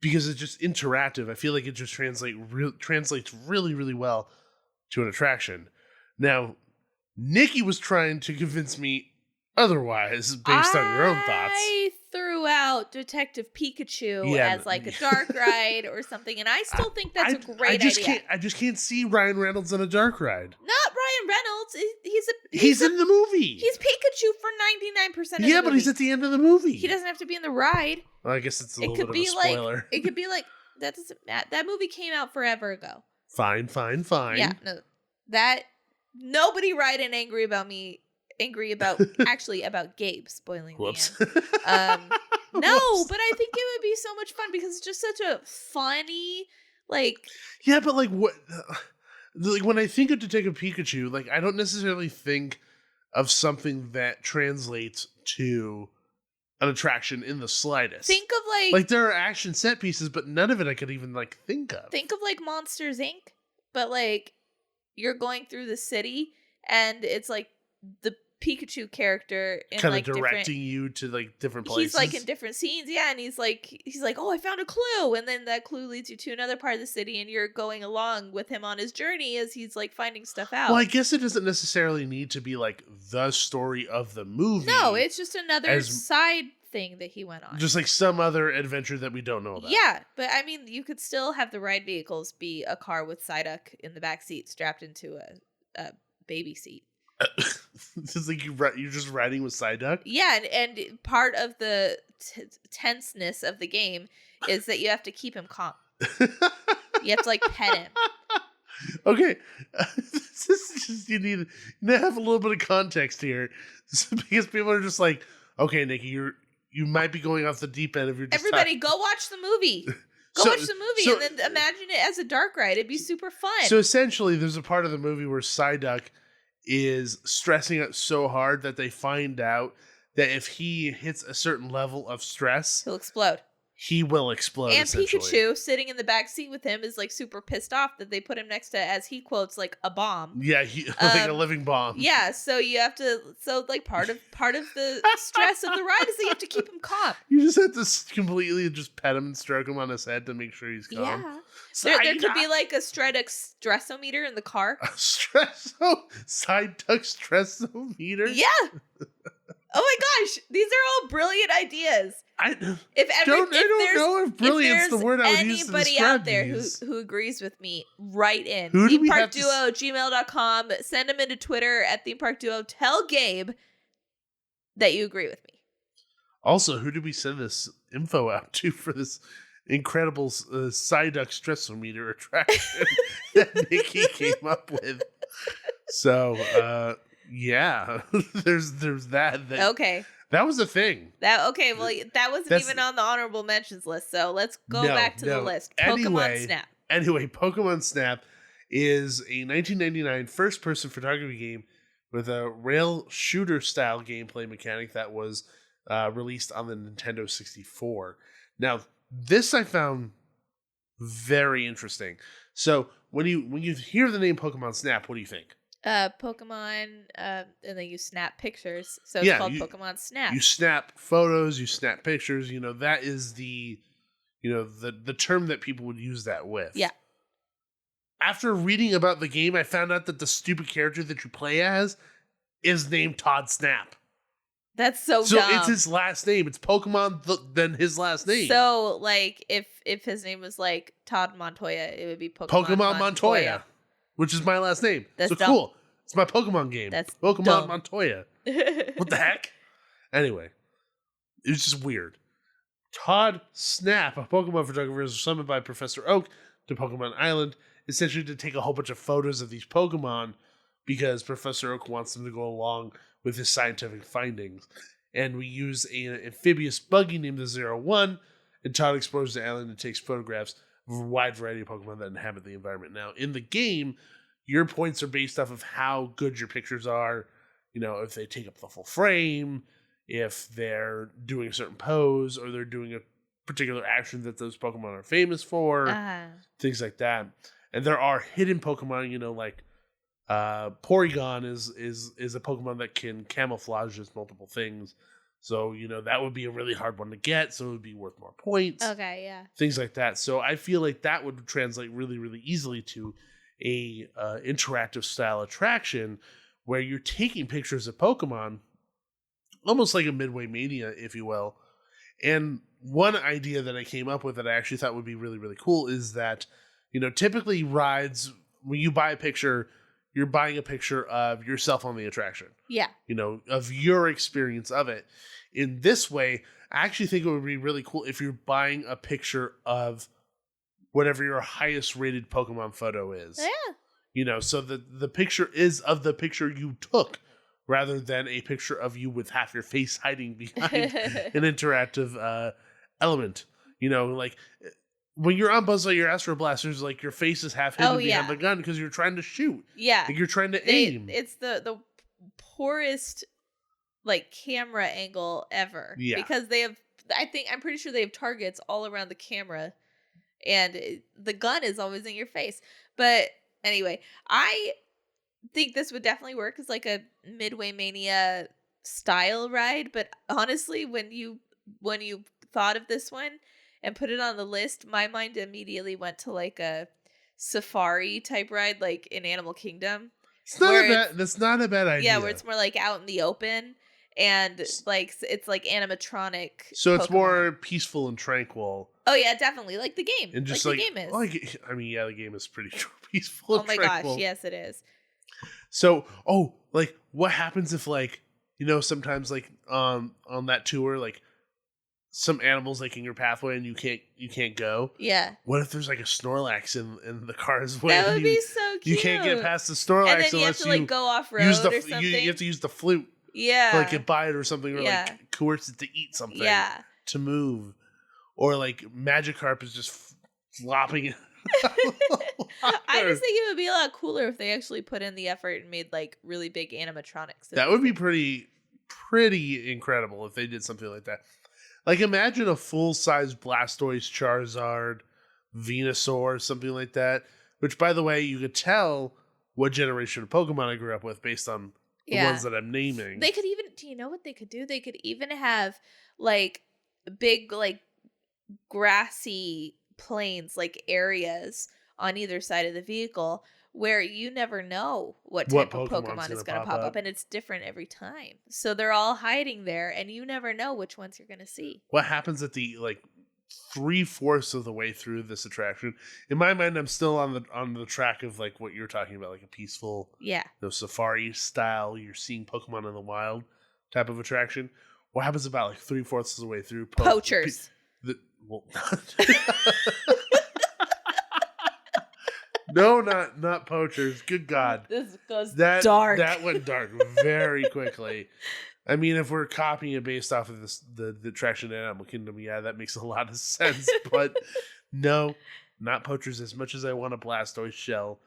because it's just interactive. I feel like it just translates really, really well to an attraction. Now, Nikki was trying to convince me otherwise based on your own thoughts. I threw out Detective Pikachu as like a dark ride or something, and I still think that's a great idea. I just can't see Ryan Reynolds on a dark ride. Not Ryan Reynolds. He's in the movie. He's Pikachu for 99% of the movie. Yeah, but he's at the end of the movie. He doesn't have to be in the ride. Well, I guess it's a little bit of a spoiler. It could be like that doesn't matter. That movie came out forever ago. Fine. Yeah, no, that nobody write in angry about actually about Gabe spoiling Whoops. the end. No, but I think it would be so much fun because it's just such a funny Yeah, but like what? Like when I think of Detective Pikachu, like I don't necessarily think of something that translates to an attraction in the slightest. Think of like there are action set pieces, but none of it I could even like think of. Think of like Monsters Inc., but like you're going through the city and it's like the Pikachu character in kind like of directing you to like different places. He's like in different scenes, yeah, and he's like, oh, I found a clue, and then that clue leads you to another part of the city, and you're going along with him on his journey as he's like finding stuff out. Well, I guess it doesn't necessarily need to be like the story of the movie. No, it's just another side thing that he went on. Just like some other adventure that we don't know about. Yeah, but I mean, you could still have the ride vehicles be a car with Psyduck in the back seat strapped into a baby seat. It's like you're just riding with Psyduck? Yeah, and part of the tenseness of the game is that you have to keep him calm. You have to like pet him. Okay. This is just you need to have a little bit of context here. Because people are just like, okay, Nikki, you might be going off the deep end of your Everybody, go watch the movie. Watch the movie and then imagine it as a dark ride. It'd be super fun. So essentially, there's a part of the movie where Psyduck is stressing it so hard that they find out that if he hits a certain level of stress, he'll explode. He will explode. And Pikachu sitting in the back seat with him is like super pissed off that they put him next to, as he quotes, like a bomb. Yeah, like a living bomb. Yeah, so you have to. So like part of the stress of the ride is that you have to keep him calm. You just have to completely just pet him and stroke him on his head to make sure he's calm. Yeah. There could be like a stressometer in the car. A Psyduck stressometer? Yeah. Oh my gosh, these are all brilliant ideas. I don't know if brilliant's the word I would use to describe anybody out there these. who agrees with me, write in. Who do we have themeparkduo@gmail.com. Send them into Twitter at themeparkduo. Tell Gabe that you agree with me. Also, who did we send this info out to for this incredible Psyduck stressometer attraction that Nikki came up with? So, yeah, there's that. Okay. That was a thing. Well, that wasn't even on the honorable mentions list. So let's go back to the list. Pokemon Snap. Anyway, Pokemon Snap is a 1999 first-person photography game with a rail shooter style gameplay mechanic that was released on the Nintendo 64. Now, this I found very interesting. So when you hear the name Pokemon Snap, what do you think? Pokemon, and then you snap pictures. So it's called Pokemon Snap. You snap photos, you snap pictures. You know, that is the term that people would use that with. Yeah. After reading about the game, I found out that the stupid character that you play as is named Todd Snap. That's so dumb. So it's his last name. It's Pokemon, then his last name. So, like, if his name was, like, Todd Montoya, it would be Pokemon Montoya. Which is my last name. That's so dumb. Cool. It's my Pokemon game. That's Pokemon dumb. Montoya. What the heck? Anyway, it was just weird. Todd Snap, a Pokemon photographer, is summoned by Professor Oak to Pokemon Island, essentially to take a whole bunch of photos of these Pokemon because Professor Oak wants them to go along with his scientific findings. And we use an amphibious buggy named the 01 and Todd explores the island and takes photographs of a wide variety of Pokemon that inhabit the environment. Now, in the game, your points are based off of how good your pictures are. You know, if they take up the full frame, if they're doing a certain pose, or they're doing a particular action that those Pokemon are famous for, things like that. And there are hidden Pokemon, you know, like Porygon is a Pokemon that can camouflage as multiple things. So, you know, that would be a really hard one to get, so it would be worth more points. Okay, yeah. Things like that. So I feel like that would translate really, really easily to a interactive style attraction where you're taking pictures of Pokemon, almost like a Midway Mania, if you will. And one idea that I came up with that I actually thought would be really, really cool is that, you know, typically rides, when you buy a picture, you're buying a picture of yourself on the attraction. Yeah. You know, of your experience of it. In this way, I actually think it would be really cool if you're buying a picture of whatever your highest rated Pokemon photo is. Yeah. You know, so the picture is of the picture you took rather than a picture of you with half your face hiding behind an interactive element. You know, like when you're on Buzzlight Astro Blasters, like your face is half hidden behind the gun because you're trying to shoot. Yeah. Like you're trying to aim. It's the poorest like camera angle ever. Yeah. Because they have, I'm pretty sure they have targets all around the camera, and the gun is always in your face. But anyway, I think this would definitely work as like a Midway Mania style ride. But honestly, when you thought of this one and put it on the list, my mind immediately went to like a safari type ride, like in Animal Kingdom. That's not a bad idea. Yeah, where it's more like out in the open, and like it's like animatronic. So it's Pokemon. more peaceful and tranquil. Oh yeah, definitely like the game. And just like the game is. Like, I mean, yeah, the game is pretty peaceful. Oh my gosh, yes, it is. So, like, what happens if, like, you know, sometimes like on that tour, like some animals like in your pathway and you can't go. Yeah. What if there's like a Snorlax in the car's way? That would be so cute. You can't get past the Snorlax and then you have to like go off road or something. You have to use the flute. Yeah. To like get by it or something, or like coerce it to eat something. Yeah. To move, or like Magikarp is just flopping it. I just think it would be a lot cooler if they actually put in the effort and made like really big animatronics. That would be pretty incredible if they did something like that. Like imagine a full-size Blastoise, Charizard, Venusaur, something like that. Which, by the way, you could tell what generation of Pokemon I grew up with based on the ones that I'm naming. They could even, do you know what they could do? They could even have like big like grassy plains, like areas on either side of the vehicle where you never know what type of Pokemon is going to pop up, and it's different every time. So they're all hiding there, and you never know which ones you're going to see. What happens at the like 3/4 of the way through this attraction? In my mind, I'm still on the track of like what you're talking about, like a peaceful, safari style. You're seeing Pokemon in the wild type of attraction. What happens about like 3/4 of the way through? Poachers. No, not poachers. Good God. This goes dark. That went dark very quickly. I mean, if we're copying it based off of the attraction in Animal Kingdom, yeah, that makes a lot of sense. But no, not poachers. As much as I want a Blastoise shell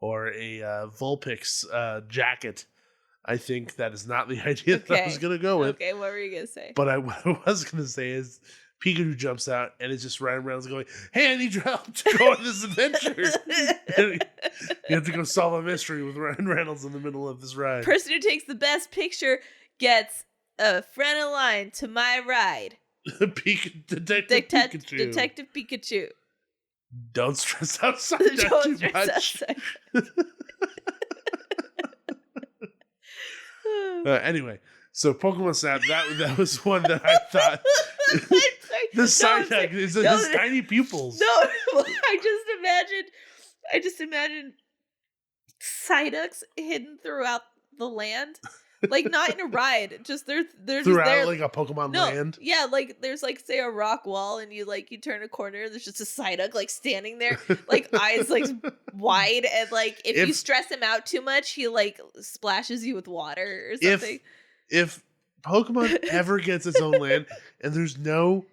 or a Vulpix jacket, I think that is not the idea that I was going to go with. Okay, what were you going to say? But what I was going to say is Pikachu jumps out and it's just Ryan Reynolds going, "Hey, I need your help to go on this adventure." You have to go solve a mystery with Ryan Reynolds in the middle of this ride. Person who takes the best picture gets a friend of line to my ride. Detective Pikachu. Detective Pikachu. Don't stress outside Don't too much. Anyway, so Pokemon Snap, that was one that I thought. The Psyduck is his tiny pupils. No, I just imagined Psyducks hidden throughout the land. Like not in a ride, just they're just throughout there. Like a Pokemon land. Yeah, like there's like say a rock wall, and you turn a corner. There's just a Psyduck like standing there, like eyes like wide, and like if you stress him out too much, he like splashes you with water or something. If Pokemon ever gets its own land, and there's no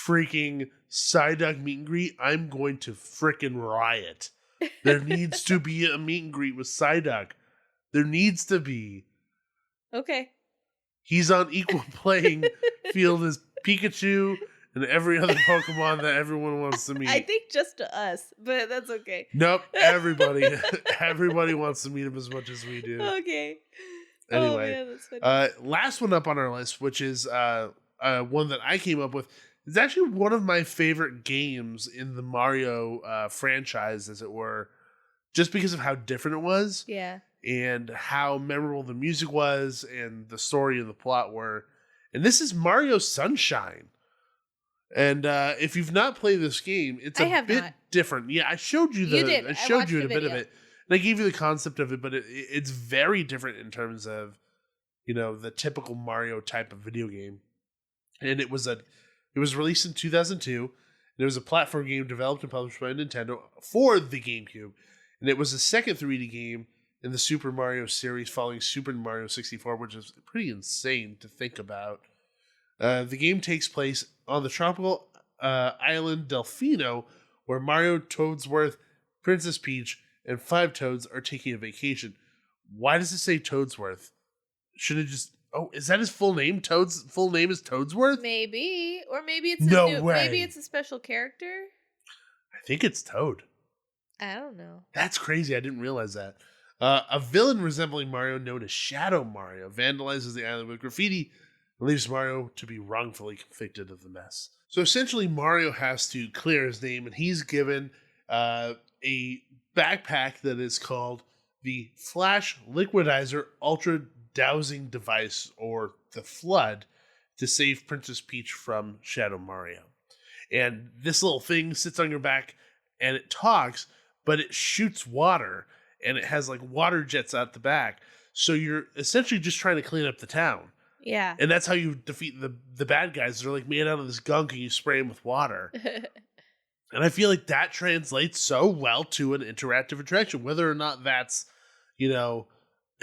freaking Psyduck meet and greet, I'm going to freaking riot. There needs to be a meet and greet with Psyduck. There needs to be. Okay. He's on equal playing field as Pikachu and every other Pokemon that everyone wants to meet. I think just to us, but that's okay. Nope, everybody. Everybody wants to meet him as much as we do. Okay. Anyway, man, that's funny. last one up on our list, which is one that I came up with. It's actually one of my favorite games in the Mario franchise, as it were, just because of how different it was. Yeah. And how memorable the music was and the story and the plot were. And this is Mario Sunshine. And if you've not played this game, it's a bit different. Yeah, I showed you I showed you a bit of it. And I gave you the concept of it, but it's very different in terms of, the typical Mario type of video game. And it was released in 2002. And it was a platform game developed and published by Nintendo for the GameCube. And it was the second 3D game in the Super Mario series following Super Mario 64, which is pretty insane to think about. The game takes place on the tropical island Delfino, where Mario, Toadsworth, Princess Peach, and 5 Toads are taking a vacation. Why does it say Toadsworth? Should it just... Oh, is that his full name? Toad's full name is Toadsworth? Maybe. Or maybe it's maybe it's a special character. I think it's Toad. I don't know. That's crazy. I didn't realize that. A villain resembling Mario known as Shadow Mario vandalizes the island with graffiti and leaves Mario to be wrongfully convicted of the mess. So essentially, Mario has to clear his name, and he's given a backpack that is called the Flash Liquidizer Ultra Dowsing Device, or the Flood, to save Princess Peach from Shadow Mario. And this little thing sits on your back, and it talks, but it shoots water. And it has like water jets out the back. So you're essentially just trying to clean up the town. Yeah. And that's how you defeat the bad guys. They're like made out of this gunk and you spray them with water. And I feel like that translates so well to an interactive attraction, whether or not that's, a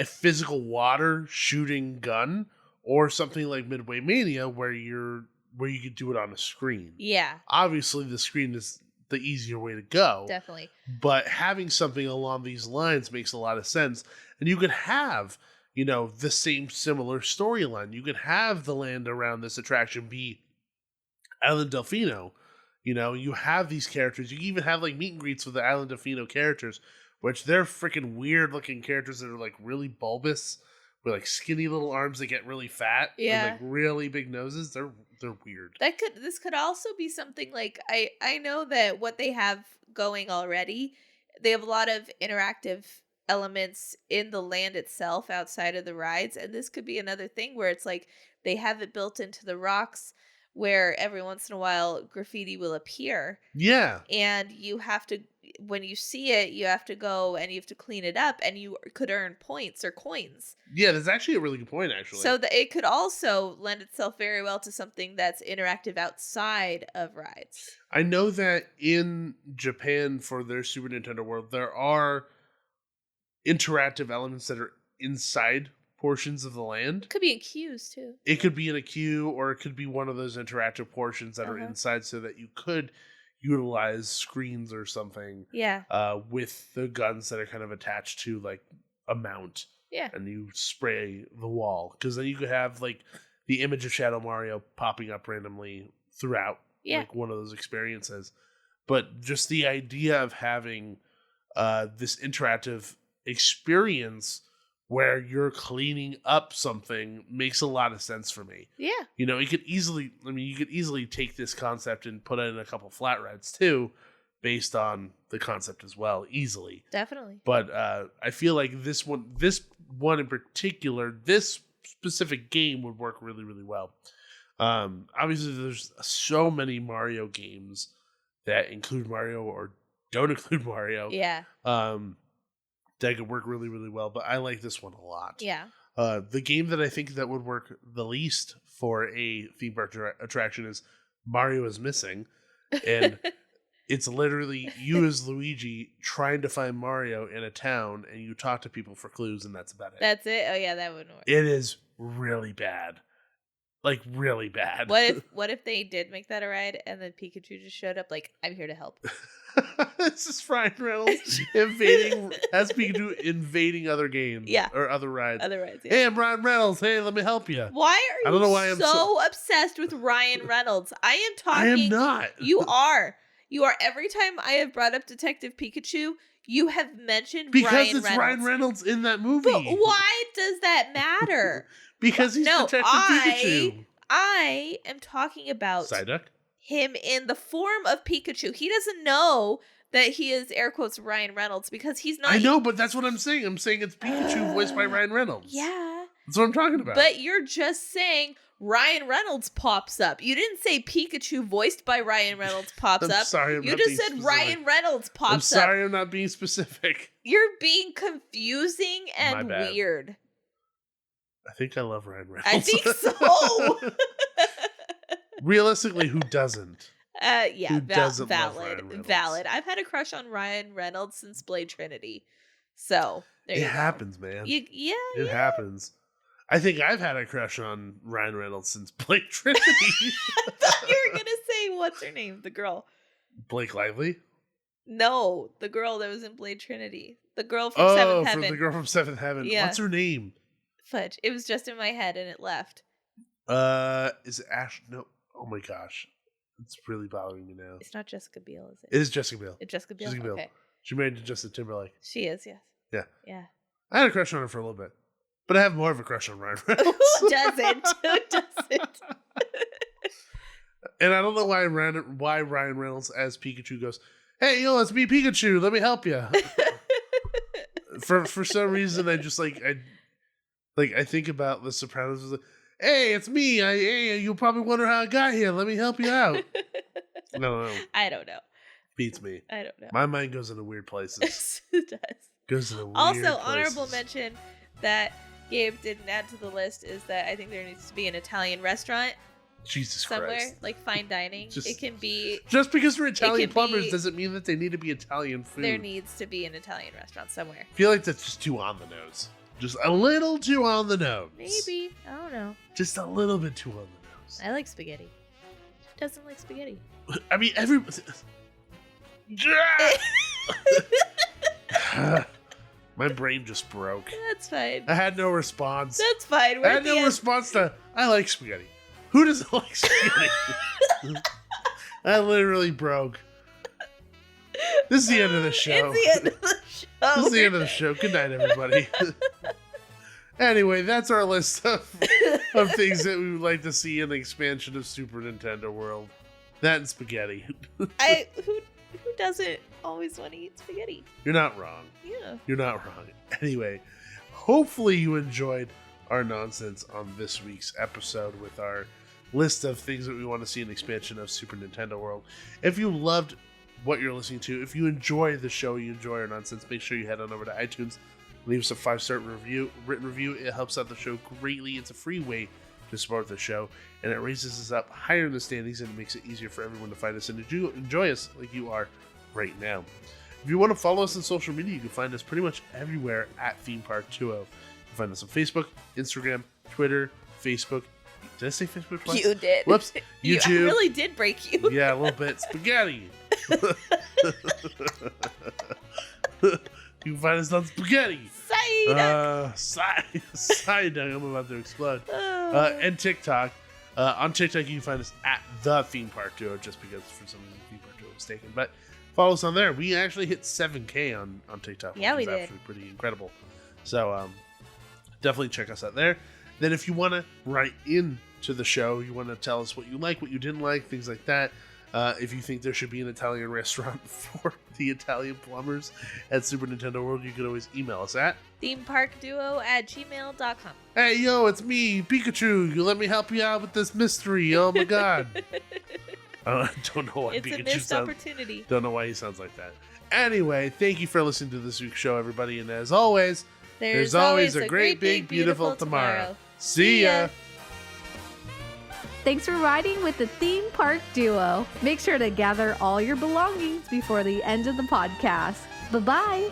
physical water shooting gun or something like Midway Mania where you could do it on a screen. Yeah. Obviously the screen is the easier way to go. Definitely. But having something along these lines makes a lot of sense. And you could have, the same similar storyline. You could have the land around this attraction be Island Delfino. You have these characters. You even have like meet and greets with the Island Delfino characters, which they're freaking weird looking characters that are like really bulbous with like skinny little arms that get really fat. Yeah. And like really big noses. They're weird. This could also be something like I know that what they have going already, they have a lot of interactive elements in the land itself outside of the rides, and this could be another thing where it's like they have it built into the rocks where every once in a while graffiti will appear. Yeah. And you have to, when you see it, you have to go and you have to clean it up, and you could earn points or coins. Yeah, that's actually a really good point, actually. So that it could also lend itself very well to something that's interactive outside of rides. I know that in Japan for their Super Nintendo World, there are interactive elements that are inside portions of the land. It could be in queues too. It could be in a queue, or it could be one of those interactive portions that are inside, so that you could utilize screens or something. Yeah. With the guns that are kind of attached to like a mount. Yeah. And you spray the wall, because then you could have like the image of Shadow Mario popping up randomly throughout like one of those experiences. But just the idea of having this interactive experience where you're cleaning up something makes a lot of sense for me. Yeah. You could easily take this concept and put it in a couple flat rides too, based on the concept as well, easily. Definitely. But I feel like this one in particular, this specific game would work really, really well. Obviously, there's so many Mario games that include Mario or don't include Mario. Yeah. That could work really, really well, but I like this one a lot. Yeah. The game that I think that would work the least for a theme park attraction is Mario is Missing, and it's literally you as Luigi trying to find Mario in a town, and you talk to people for clues, and that's about it. That's it? Oh, yeah, that wouldn't work. It is really bad. like really bad. What if they did make that a ride and then Pikachu just showed up like, I'm here to help? This is Ryan Reynolds as Pikachu invading other games. Yeah. Or other rides. Other rides, yeah. Hey, I'm Ryan Reynolds. Hey, let me help you. Why are I don't know why you I'm so obsessed with Ryan Reynolds? I am talking. I am not. You are. You are. Every time I have brought up Detective Pikachu, you have mentioned because Ryan it's Reynolds. Ryan Reynolds in that movie. But why does that matter? Because he's Detective Pikachu. I am talking about Psyduck? him in the form of Pikachu. He doesn't know that he is air quotes Ryan Reynolds because he's not. I know, but that's what I'm saying. I'm saying it's Pikachu voiced by Ryan Reynolds. Yeah. That's what I'm talking about. But you're just saying Ryan Reynolds pops up. You didn't say Pikachu voiced by Ryan Reynolds pops up. Sorry, you just said specific. Ryan Reynolds pops up. I'm sorry I'm not being specific. You're being confusing and My bad. weird. I think I love Ryan Reynolds. I think so. Realistically, who doesn't? Yeah, Who doesn't love Ryan Reynolds? valid. I've had a crush on Ryan Reynolds since Blade Trinity. So, there It you go. happens, man. It Happens. I think I've had a crush on Ryan Reynolds since Blade Trinity. I thought you were going to say, what's her name? The girl. Blake Lively? No, the girl that was in Blade Trinity. The girl from Seventh Heaven. The girl from Seventh Heaven. Yeah. What's her name? Fudge. It was just in my head and it left. Is it Ash? No. Oh my gosh. It's really bothering me now. It's not Jessica Biel, is it? It is Jessica Biel. It's Jessica Biel? Jessica Biel. Okay. She married to Justin Timberlake. She is, yes. Yeah. Yeah. I had a crush on her for a little bit. But I have more of a crush on Ryan Reynolds. Who doesn't? Who doesn't? And I don't know why Ryan Reynolds as Pikachu goes, "Hey, yo, it's me, Pikachu. Let me help you." for some reason, I just I think about The Sopranos. Like, hey, it's me. Hey, you'll probably wonder how I got here. Let me help you out. No. I don't know. Beats me. I don't know. My mind goes into weird places. It does. Goes into weird Also, places. honorable mention that Gabe didn't add to the list is that I think there needs to be an Italian restaurant Jesus somewhere, Christ. like fine dining. It can be. Just because we're Italian can plumbers be- doesn't mean that they need to be Italian food. There needs to be an Italian restaurant somewhere. I feel like that's just too on the nose. Just a little too on the nose. Maybe. I don't know. Just a little bit too on the nose. I like spaghetti. Who doesn't like spaghetti? I mean, every. My brain just broke. That's fine. I had no response. That's fine. I We're had at the no end. response to, I like spaghetti. Who doesn't like spaghetti? I literally broke. This is the end of the show. It's the end of the show. This is the end of the show. Good night, everybody. Anyway, that's our list of things that we would like to see in the expansion of Super Nintendo World. That and spaghetti. Who doesn't always want to eat spaghetti? You're not wrong. Yeah. You're not wrong. Anyway, hopefully you enjoyed our nonsense on this week's episode with our list of things that we want to see in the expansion of Super Nintendo World. If you loved what you're listening to, if you enjoy the show, you enjoy our nonsense, make sure you head on over to iTunes, leave us a 5-star written review. It helps out the show greatly. It's a free way to support the show, and it raises us up higher in the standings and makes it easier for everyone to find us and to enjoy us like you are right now. If you want to follow us on social media, you can find us pretty much everywhere at Theme Park Duo. You can find us on Facebook, Instagram, Twitter, Facebook. Did I say Facebook twice? You did. Whoops. YouTube. You really did break you. Yeah, a little bit. Spaghetti. You can find us on Spaghetti. Side I'm about to explode. And TikTok. On TikTok, you can find us at The Theme Park Duo, just because for some reason Theme Park Duo was taken. But follow us on there. We actually hit 7K on TikTok. Yeah, which we is did. actually pretty incredible. So definitely check us out there. Then if you want to write into the show, you want to tell us what you like, what you didn't like, things like that. If you think there should be an Italian restaurant for the Italian plumbers at Super Nintendo World, you can always email us at themeparkduo@gmail.com. Hey, yo, it's me, Pikachu. You let me help you out with this mystery. Oh, my God. I don't know why It's a Pikachu missed sounds... opportunity. Don't know why he sounds like that. Anyway, thank you for listening to this week's show, everybody. And as always, there's always a great, big, beautiful tomorrow. See ya. Thanks for riding with the Theme Park Duo. Make sure to gather all your belongings before the end of the podcast. Bye-bye.